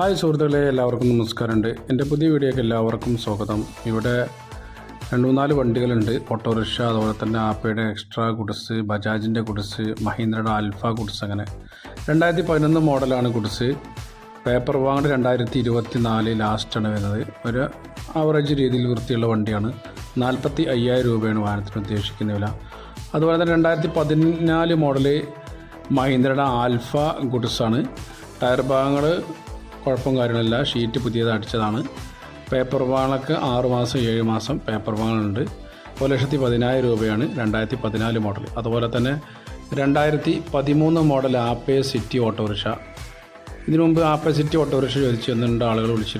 Hi സുഹൃത്തുക്കളെ, എല്ലാവർക്കും നമസ്കാരമുണ്ട്. എൻ്റെ പുതിയ വീഡിയോയ്ക്ക് എല്ലാവർക്കും സ്വാഗതം. ഇവിടെ 2-3 വണ്ടികളുണ്ട്. ഓട്ടോറിക്ഷ, അതുപോലെ തന്നെ ആപ്പയുടെ എക്സ്ട്രാ ഗുഡ്സ്, ബജാജിൻ്റെ ഗുഡ്സ്, മഹീന്ദ്രയുടെ ആൽഫ ഗുഡ്സ്. അങ്ങനെ 2011 മോഡലാണ് ഗുഡ്സ്. പേപ്പർ വാങ്ങൽ 2024 ലാസ്റ്റാണ് വരുന്നത്. ഒരു ആവറേജ് രീതിയിൽ വൃത്തിയുള്ള വണ്ടിയാണ്. 45,000 രൂപയാണ് വാഹനത്തിന് ഉദ്ദേശിക്കുന്ന വില. അതുപോലെ തന്നെ 2014 മോഡല് മഹീന്ദ്രയുടെ ആൽഫ ഗുഡ്സാണ്. ടയർ ഭാഗങ്ങൾ കുഴപ്പം കാര്യങ്ങളില്ല. ഷീറ്റ് പുതിയത് അടിച്ചതാണ്. പേപ്പർ വാങ്ങലൊക്കെ 6 മാസം 7 മാസം പേപ്പർ വാങ്ങലുണ്ട്. 1,10,000 രൂപയാണ് 2014 മോഡൽ. അതുപോലെ തന്നെ 2013 മോഡൽ ആപ്പേ സിറ്റി ഓട്ടോറിക്ഷ. ഇതിനു മുമ്പ് ആപ്പേ സിറ്റി ഓട്ടോറിക്ഷ ചോദിച്ചു 2 ആളുകൾ വിളിച്ചിരുന്നു.